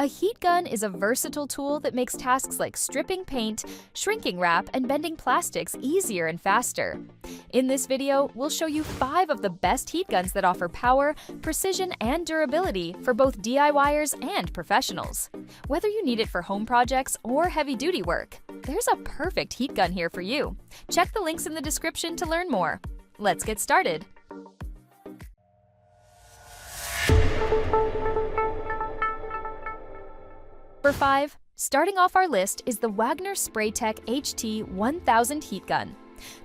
A heat gun is a versatile tool that makes tasks like stripping paint, shrinking wrap, and bending plastics easier and faster. In this video, we'll show you 5 of the best heat guns that offer power, precision, and durability for both DIYers and professionals. Whether you need it for home projects or heavy-duty work, there's a perfect heat gun here for you. Check the links in the description to learn more. Let's get started. Number 5. Starting off our list is the Wagner Spraytech HT1000 Heat Gun.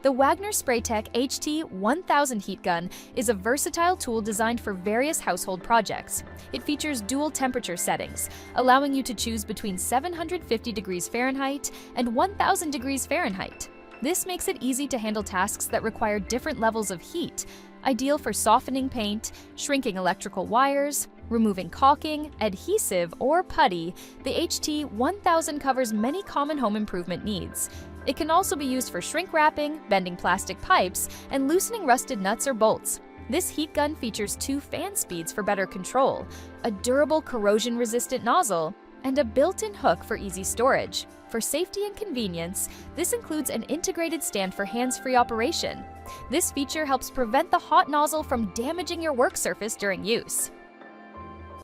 The Wagner Spraytech HT1000 Heat Gun is a versatile tool designed for various household projects. It features dual temperature settings, allowing you to choose between 750 degrees Fahrenheit and 1000 degrees Fahrenheit. This makes it easy to handle tasks that require different levels of heat, ideal for softening paint, shrinking electrical wires, removing caulking, adhesive, or putty. The HT1000 covers many common home improvement needs. It can also be used for shrink wrapping, bending plastic pipes, and loosening rusted nuts or bolts. This heat gun features 2 fan speeds for better control, a durable corrosion-resistant nozzle, and a built-in hook for easy storage. For safety and convenience, this includes an integrated stand for hands-free operation. This feature helps prevent the hot nozzle from damaging your work surface during use.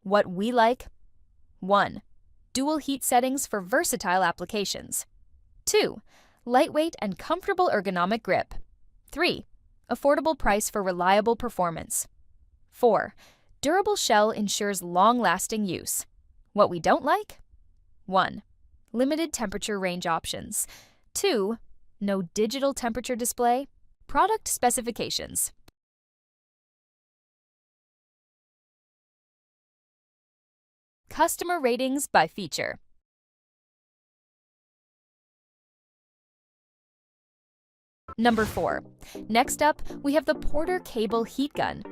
What we like: 1. Dual heat settings for versatile applications. 2. Lightweight and comfortable ergonomic grip. 3. Affordable price for reliable performance. 4. Durable shell ensures long-lasting use. What we don't like: 1. Limited temperature range options. 2. No digital temperature display. Product specifications. Customer ratings by feature. Number 4. Next up, we have the Porter Cable Heat Gun.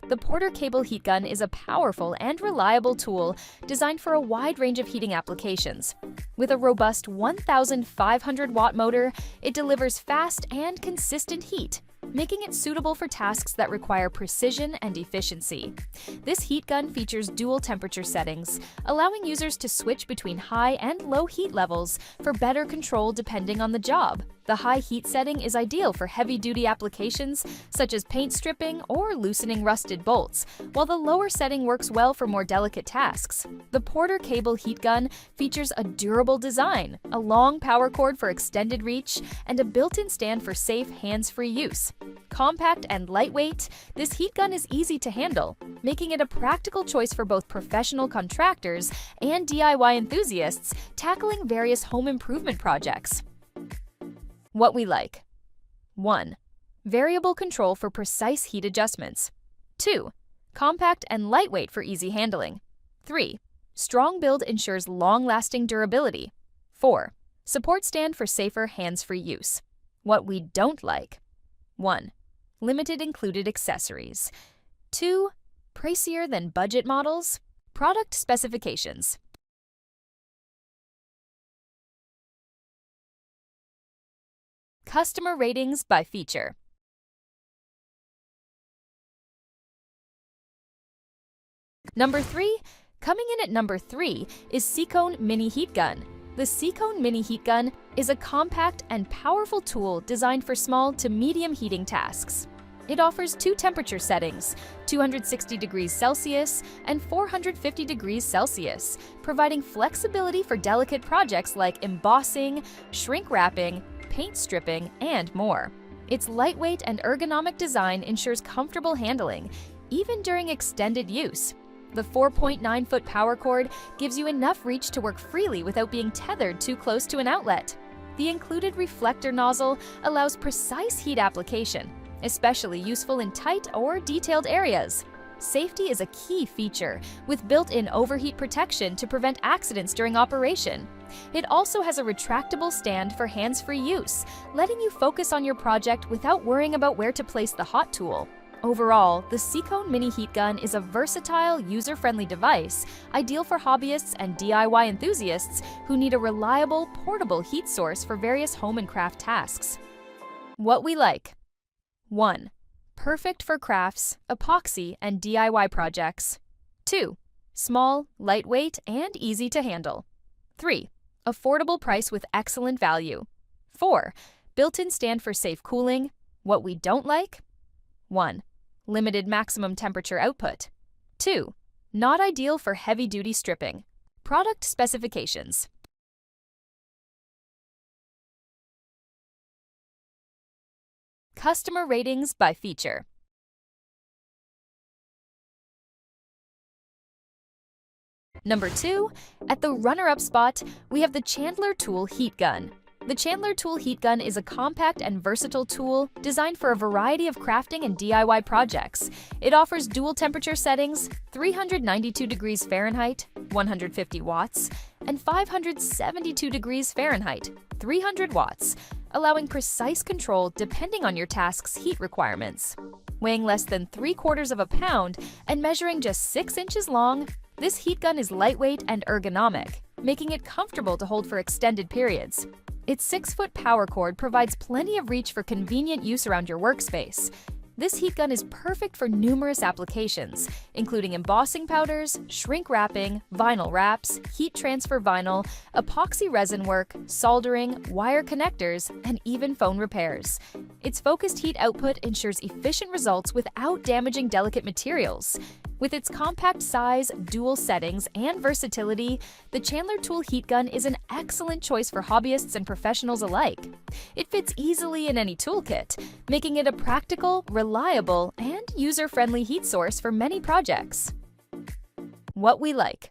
The Porter Cable Heat Gun is a powerful and reliable tool designed for a wide range of heating applications. With a robust 1,500-watt motor, it delivers fast and consistent heat, making it suitable for tasks that require precision and efficiency. This heat gun features dual temperature settings, allowing users to switch between high and low heat levels for better control depending on the job. The high heat setting is ideal for heavy-duty applications such as paint stripping or loosening rusted bolts, while the lower setting works well for more delicate tasks. The Porter Cable Heat Gun features a durable design, a long power cord for extended reach, and a built-in stand for safe, hands-free use. Compact and lightweight, this heat gun is easy to handle, making it a practical choice for both professional contractors and DIY enthusiasts tackling various home improvement projects. What we like: 1. Variable control for precise heat adjustments. 2. Compact and lightweight for easy handling. 3. Strong build ensures long-lasting durability. 4. Support stand for safer hands-free use. What we don't like: 1. Limited included accessories. 2. Pricier than budget models. Product specifications. Customer ratings by feature. Number 3. Coming in at number 3 is SEEKONE Mini Heat Gun. The SEEKONE Mini Heat Gun is a compact and powerful tool designed for small to medium heating tasks. It offers 2 temperature settings, 260 degrees Celsius and 450 degrees Celsius, providing flexibility for delicate projects like embossing, shrink wrapping, paint stripping, and more. Its lightweight and ergonomic design ensures comfortable handling, even during extended use. The 4.9-foot power cord gives you enough reach to work freely without being tethered too close to an outlet. The included reflector nozzle allows precise heat application, especially useful in tight or detailed areas. Safety is a key feature, with built-in overheat protection to prevent accidents during operation. It also has a retractable stand for hands-free use, letting you focus on your project without worrying about where to place the hot tool. Overall, the SEEKONE Mini Heat Gun is a versatile, user-friendly device, ideal for hobbyists and DIY enthusiasts who need a reliable, portable heat source for various home and craft tasks. What we like: 1. Perfect for crafts, epoxy, and DIY projects. 2. small, lightweight, and easy to handle. 3. Affordable price with excellent value. 4. Built-in stand for safe cooling. What we don't like? 1. Limited maximum temperature output. 2. Not ideal for heavy-duty stripping. Product specifications. Customer ratings by feature. Number 2, at the runner-up spot, we have the Chandler Tool Heat Gun. The Chandler Tool Heat Gun is a compact and versatile tool designed for a variety of crafting and DIY projects. It offers dual temperature settings, 392 degrees Fahrenheit, 150 watts, and 572 degrees Fahrenheit, 300 watts, allowing precise control depending on your task's heat requirements. Weighing less than 3/4 of a pound and measuring just 6 inches long, this heat gun is lightweight and ergonomic, making it comfortable to hold for extended periods. Its 6-foot power cord provides plenty of reach for convenient use around your workspace. This heat gun is perfect for numerous applications, including embossing powders, shrink wrapping, vinyl wraps, heat transfer vinyl, epoxy resin work, soldering, wire connectors, and even phone repairs. Its focused heat output ensures efficient results without damaging delicate materials. With its compact size, dual settings, and versatility, the Chandler Tool Heat Gun is an excellent choice for hobbyists and professionals alike. It fits easily in any toolkit, making it a practical, reliable, and user-friendly heat source for many projects. What we like.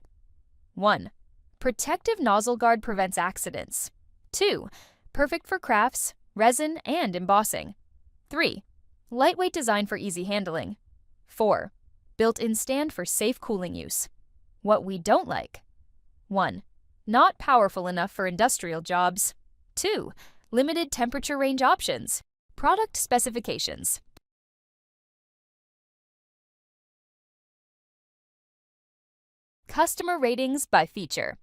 1. Protective nozzle guard prevents accidents. 2. Perfect for crafts, resin, and embossing. 3. Lightweight design for easy handling. 4. Built-in stand for safe cooling use. What we don't like. 1. Not powerful enough for industrial jobs. 2. Limited temperature range options. Product specifications. Customer ratings by feature.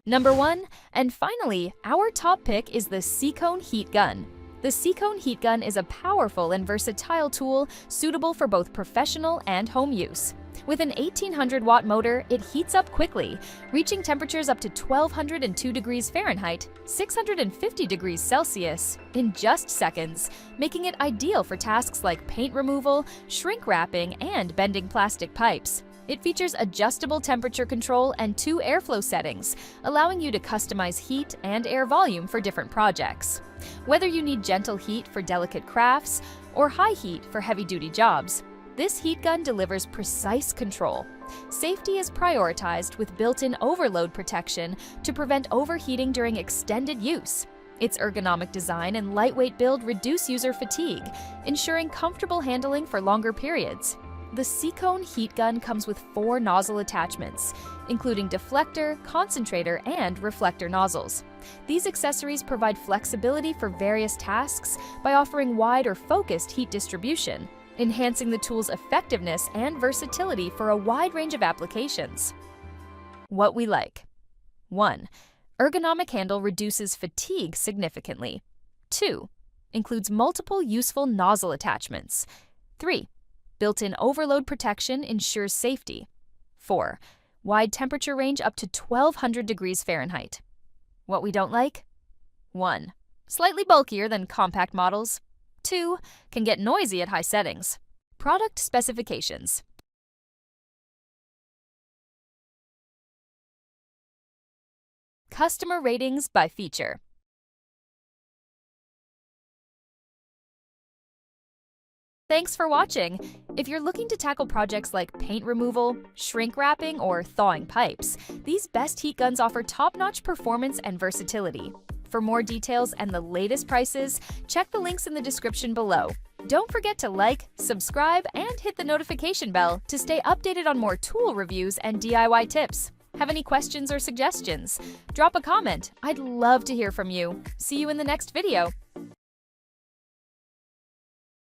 Number 1, and finally, our top pick is the SEEKONE Heat Gun. The SEEKONE Heat Gun is a powerful and versatile tool suitable for both professional and home use. With an 1800-watt motor, it heats up quickly, reaching temperatures up to 1202 degrees Fahrenheit, 650 degrees Celsius, in just seconds, making it ideal for tasks like paint removal, shrink wrapping, and bending plastic pipes. It features adjustable temperature control and 2 airflow settings, allowing you to customize heat and air volume for different projects. Whether you need gentle heat for delicate crafts or high heat for heavy-duty jobs, this heat gun delivers precise control. Safety is prioritized with built-in overload protection to prevent overheating during extended use. Its ergonomic design and lightweight build reduce user fatigue, ensuring comfortable handling for longer periods. The SEEKONE Heat Gun comes with 4 nozzle attachments, including deflector, concentrator, and reflector nozzles. These accessories provide flexibility for various tasks by offering wide or focused heat distribution, enhancing the tool's effectiveness and versatility for a wide range of applications. What we like. 1. Ergonomic handle reduces fatigue significantly. 2. Includes multiple useful nozzle attachments. 3. Built-in overload protection ensures safety. 4. Wide temperature range up to 1200 degrees Fahrenheit. What we don't like? 1. Slightly bulkier than compact models. 2. Can get noisy at high settings. Product specifications. Customer ratings by feature. Thanks for watching! If you're looking to tackle projects like paint removal, shrink wrapping, or thawing pipes, these best heat guns offer top-notch performance and versatility. For more details and the latest prices, check the links in the description below. Don't forget to like, subscribe, and hit the notification bell to stay updated on more tool reviews and DIY tips. Have any questions or suggestions? Drop a comment. I'd love to hear from you. See you in the next video.